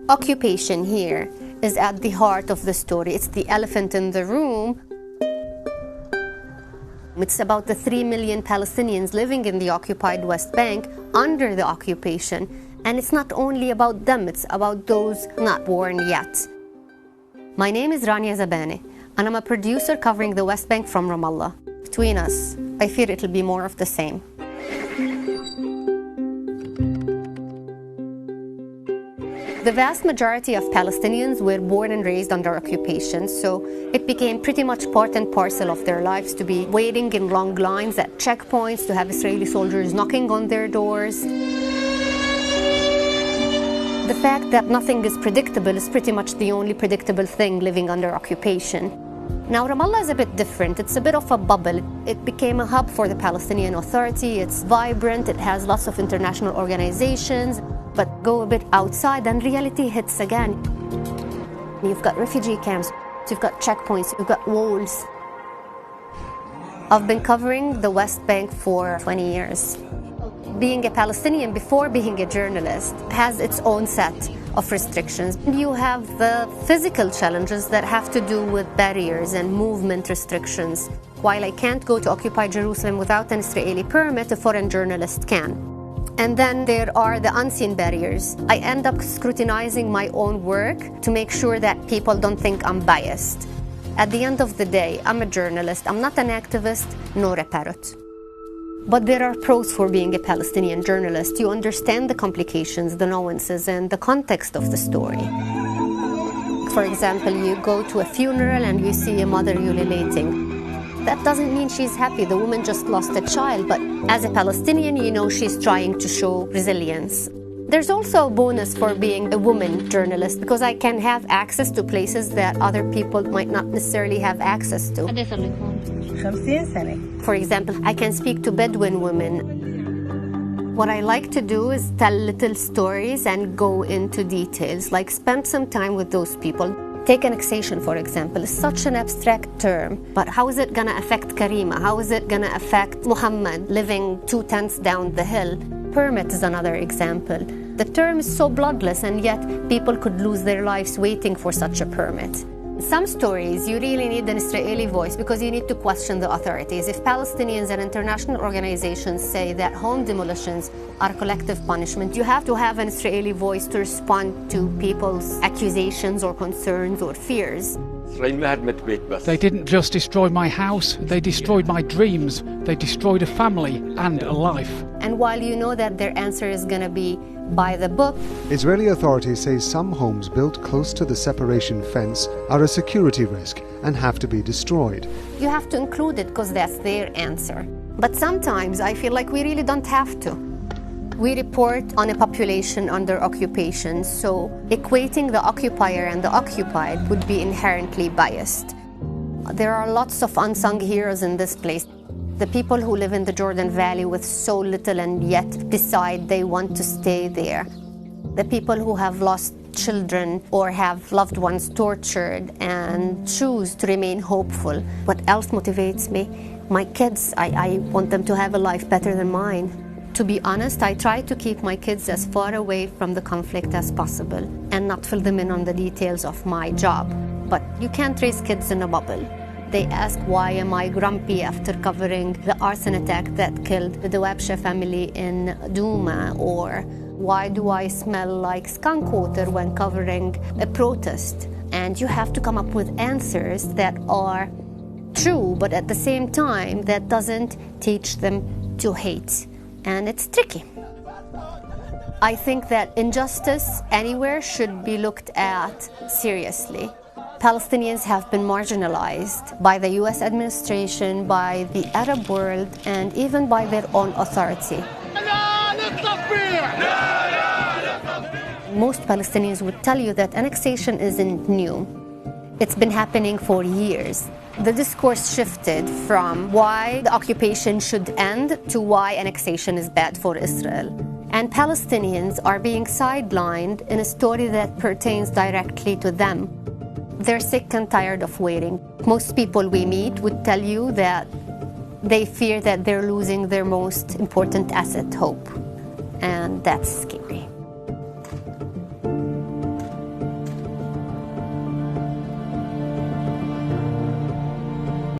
Occupation here is at the heart of the story. It's the elephant in the room. It's about the 3 million Palestinians living in the occupied West Bank under the occupation. And it's not only about them, it's about those not born yet. My name is Rania Zabaneh, and I'm a producer covering the West Bank from Ramallah. Between us, I fear it'll be more of the same. The vast majority of Palestinians were born and raised under occupation, so it became pretty much part and parcel of their lives to be waiting in long lines at checkpoints, to have Israeli soldiers knocking on their doors. The fact that nothing is predictable is pretty much the only predictable thing living under occupation. Now, Ramallah is a bit different. It's a bit of a bubble. It became a hub for the Palestinian Authority. It's vibrant. It has lots of international organizations. But go a bit outside and reality hits again. You've got refugee camps, you've got checkpoints, you've got walls. I've been covering the West Bank for 20 years. Being a Palestinian before being a journalist has its own set of restrictions. You have the physical challenges that have to do with barriers and movement restrictions. While I can't go to occupied Jerusalem without an Israeli permit, a foreign journalist can. And then there are the unseen barriers. I end up scrutinizing my own work to make sure that people don't think I'm biased. At the end of the day, I'm a journalist. I'm not an activist, nor a parrot. But there are pros for being a Palestinian journalist. You understand the complications, the nuances, and the context of the story. For example, you go to a funeral and you see a mother ululating. That doesn't mean she's happy. The woman just lost a child. But as a Palestinian, you know she's trying to show resilience. There's also a bonus for being a woman journalist because I can have access to places that other people might not necessarily have access to. For example, I can speak to Bedouin women. What I like to do is tell little stories and go into details, like spend some time with those people. Take annexation, for example. It's such an abstract term, but how is it going to affect Karima? How is it going to affect Muhammad living 2 tents down the hill? Permit is another example. The term is so bloodless, and yet people could lose their lives waiting for such a permit. Some stories, you really need an Israeli voice because you need to question the authorities. If Palestinians and international organizations say that home demolitions are collective punishment, you have to have an Israeli voice to respond to people's accusations or concerns or fears. They didn't just destroy my house, they destroyed my dreams. They destroyed a family and a life. And while you know that their answer is going to be by the book, Israeli authorities say some homes built close to the separation fence are a security risk and have to be destroyed. You have to include it because that's their answer. But sometimes I feel like we really don't have to. We report on a population under occupation, so equating the occupier and the occupied would be inherently biased. There are lots of unsung heroes in this place. The people who live in the Jordan Valley with so little and yet decide they want to stay there. The people who have lost children or have loved ones tortured and choose to remain hopeful. What else motivates me? My kids, I want them to have a life better than mine. To be honest, I try to keep my kids as far away from the conflict as possible and not fill them in on the details of my job. But you can't raise kids in a bubble. They ask, why am I grumpy after covering the arson attack that killed the Dawabsha family in Douma? Or why do I smell like skunk water when covering a protest? And you have to come up with answers that are true, but at the same time, that doesn't teach them to hate. And it's tricky. I think that injustice anywhere should be looked at seriously. Palestinians have been marginalized by the US administration, by the Arab world, and even by their own authority. Most Palestinians would tell you that annexation isn't new. It's been happening for years. The discourse shifted from why the occupation should end to why annexation is bad for Israel. And Palestinians are being sidelined in a story that pertains directly to them. They're sick and tired of waiting. Most people we meet would tell you that they fear that they're losing their most important asset, hope. And that's scary.